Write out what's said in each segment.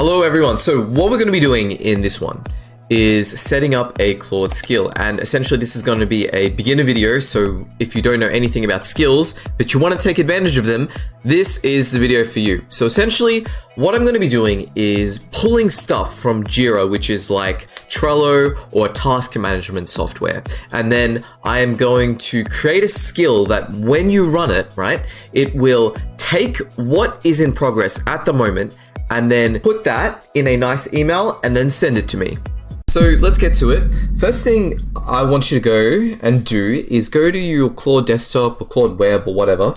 Hello everyone. So what we're going to be doing in this one is setting up a Claude skill, and essentially this is going to be a beginner video. So if you don't know anything about skills but you want to take advantage of them, this is the video for you. So essentially what I'm going to be doing is pulling stuff from Jira, which is like Trello or task management software, and then I am going to create a skill that when you run it, right, it will take what is in progress at the moment and then put that in a nice email and then send it to me. So let's get to it. First thing I want you to go and do is go to your Claude desktop or Claude web or whatever,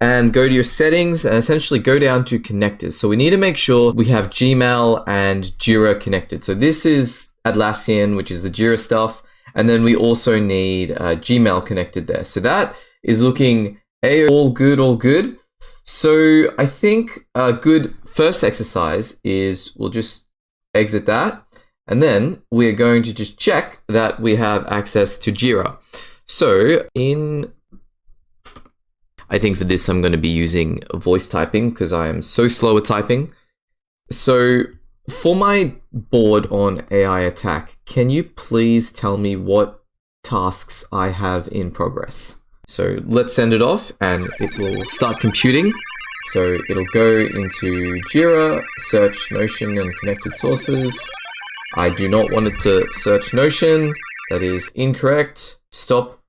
and go to your settings and essentially go down to connectors. So we need to make sure we have Gmail and Jira connected. So this is Atlassian, which is the Jira stuff. And then we also need Gmail connected there. So that is looking all good. So I think a good first exercise is we'll just exit that, and then we're going to just check that we have access to Jira. So I think for this I'm going to be using voice typing because I am so slow at typing. So for my board on AI attack, can you please tell me what tasks I have in progress? So let's send it off and it will start computing. So it'll go into Jira, search Notion and connected sources. I do not want it to search Notion. That is incorrect. Stop.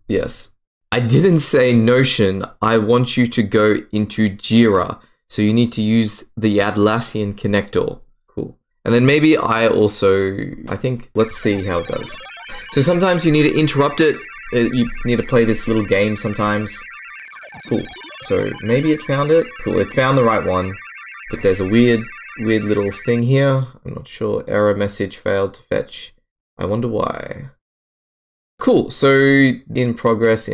Yes. I didn't say Notion. I want you to go into Jira. So you need to use the Atlassian connector. Cool. And then maybe I think, let's see how it does. So sometimes you need to interrupt it. You need to play this little game sometimes. Cool. So maybe it found it. Cool. It found the right one. But there's a weird little thing here. I'm not sure. Error message failed to fetch. I wonder why. Cool. So in progress.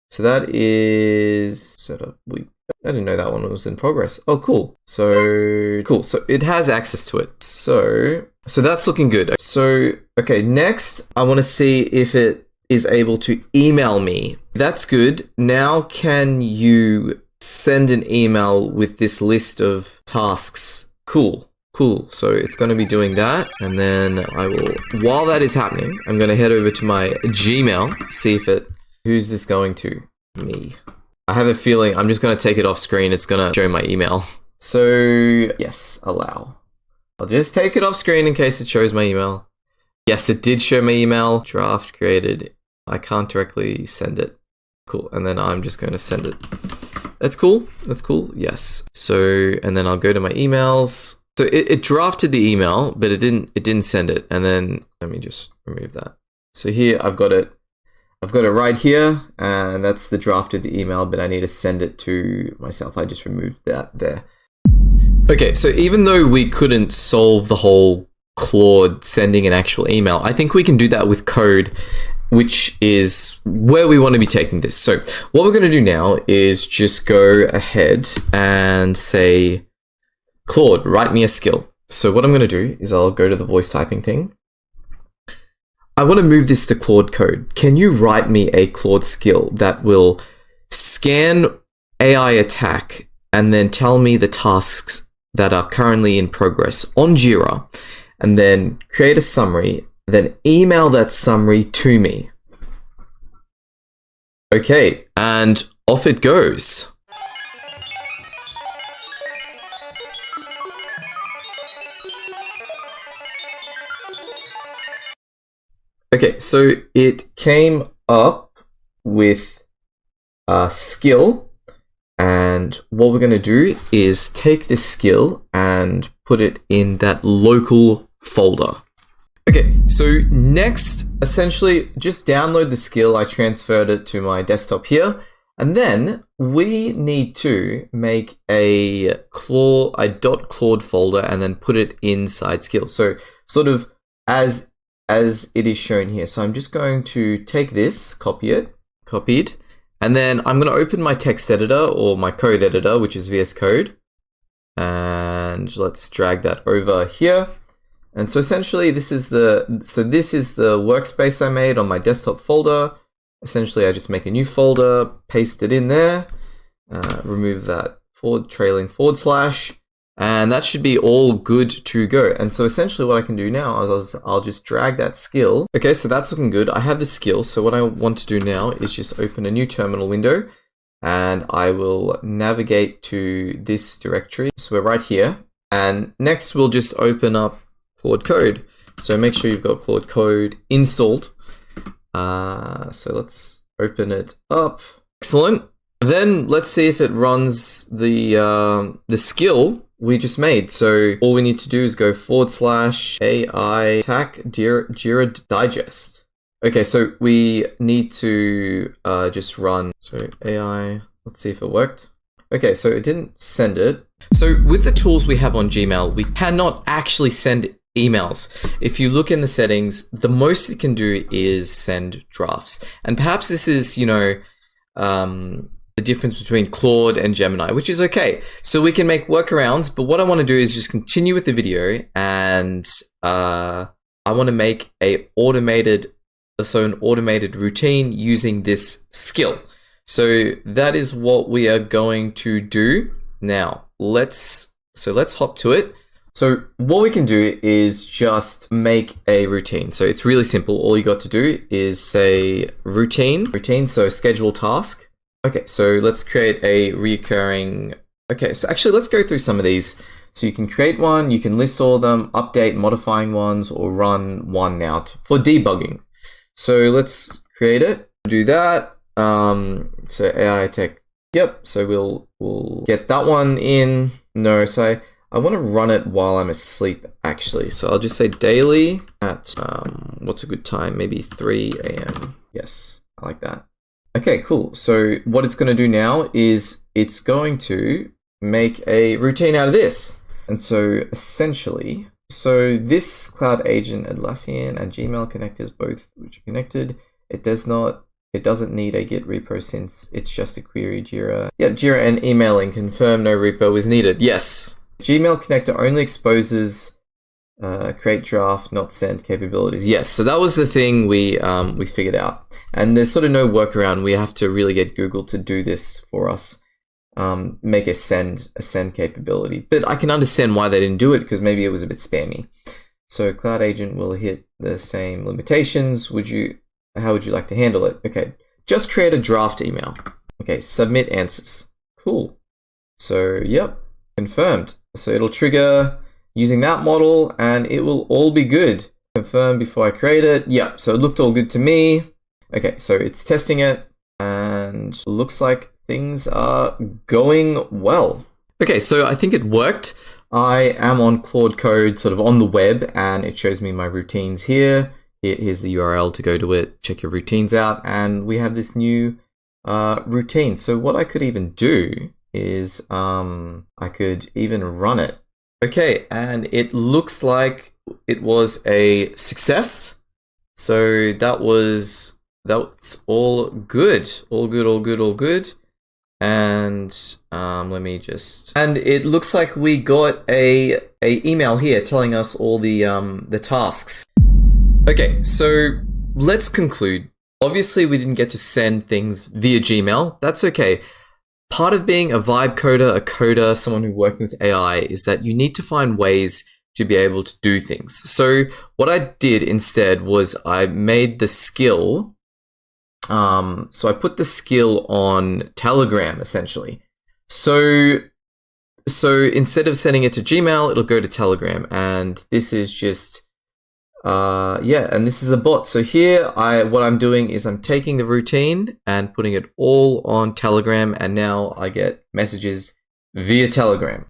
So that is set up. I didn't know that one was in progress. Oh, cool. So cool. So it has access to it. So that's looking good. So, okay, next I want to see if it is able to email me. That's good. Now can you send an email with this list of tasks? Cool. So it's going to be doing that. And then while that is happening, I'm going to head over to my Gmail, see if who's this going to? Me. I have a feeling I'm just going to take it off screen. It's going to show my email. So yes, allow. I'll just take it off screen in case it shows my email. Yes, it did show my email. Draft created. I can't directly send it. Cool. And then I'm just going to send it. That's cool. Yes. So, and then I'll go to my emails. So it drafted the email, but it didn't send it. And then let me just remove that. So here I've got it right here, and that's the draft of the email, but I need to send it to myself. I just removed that there. Okay, so even though we couldn't solve the whole Claude sending an actual email, I think we can do that with code, which is where we want to be taking this. So what we're going to do now is just go ahead and say, Claude, write me a skill. So what I'm going to do is I'll go to the voice typing thing. I want to move this to Claude code. Can you write me a Claude skill that will scan AI attack and then tell me the tasks that are currently in progress on Jira, and then create a summary, then email that summary to me? Okay, and off it goes. Okay, so it came up with a skill, and what we're going to do is take this skill and put it in that local folder. Okay, so next, essentially, just download the skill. I transferred it to my desktop here, and then we need to make a .claude folder and then put it inside skill. So sort of as it is shown here. So I'm just going to take this, copied, and then I'm going to open my text editor or my code editor, which is VS Code, and let's drag that over here. And so essentially this is the workspace I made on my desktop folder. Essentially I just make a new folder, paste it in there, remove that trailing forward slash, And that should be all good to go. And so essentially what I can do now is I'll just drag that skill. Okay, so that's looking good. I have the skill. So what I want to do now is just open a new terminal window, and I will navigate to this directory. So we're right here. And next we'll just open up Claude Code. So make sure you've got Claude Code installed. So let's open it up. Excellent. Then let's see if it runs the skill we just made. So all we need to do is go /AI tac Jira digest. Okay, so we need to just run. So AI, let's see if it worked. Okay, so it didn't send it. So with the tools we have on Gmail, we cannot actually send emails. If you look in the settings, the most it can do is send drafts. And perhaps this is, the difference between Claude and Gemini, which is okay. So we can make workarounds, but what I want to do is just continue with the video, and I want to make an automated routine using this skill. So that is what we are going to do now. Let's hop to it. So what we can do is just make a routine. So it's really simple. All you got to do is say routine, so schedule task. Okay, so let's create a recurring. Okay, so actually let's go through some of these. So you can create one, you can list all of them, update modifying ones, or run one now for debugging. So let's create it, do that. So AI tech, yep. So we'll get that one in. No, so I want to run it while I'm asleep actually. So I'll just say daily at, what's a good time? Maybe 3 a.m. Yes, I like that. Okay, cool. So what it's going to do now is it's going to make a routine out of this. And so essentially, so this Cloud Agent Atlassian and Gmail connectors both which are connected. It doesn't need a Git repo since it's just a query Jira. Yep, Jira and emailing confirm no repo is needed. Yes. Gmail connector only exposes create draft, not send capabilities. Yes, so that was the thing we figured out. And there's sort of no workaround. We have to really get Google to do this for us. Make a send capability. But I can understand why they didn't do it, because maybe it was a bit spammy. So Cloud Agent will hit the same limitations. How would you like to handle it? Okay, just create a draft email. Okay, submit answers. Cool. So yep, confirmed. So it'll trigger using that model and it will all be good. Confirm before I create it. Yep, so it looked all good to me. Okay, so it's testing it and looks like things are going well. Okay, so I think it worked. I am on Claude Code, sort of on the web, and it shows me my routines here. Here's the URL to go to it, check your routines out, and we have this new routine. So what I could even do is I could even run it. Okay, and it looks like it was a success. So that's all good. All good. And let me just, and it looks like we got a email here telling us all the tasks. Okay, so let's conclude. Obviously we didn't get to send things via Gmail. That's okay. Part of being a vibe coder, a coder, someone who's working with AI, is that you need to find ways to be able to do things. So what I did instead was I made the skill. So I put the skill on Telegram essentially. So instead of sending it to Gmail, it'll go to Telegram, and this is just and this is a bot. So here what I'm doing is I'm taking the routine and putting it all on Telegram, and now I get messages via Telegram.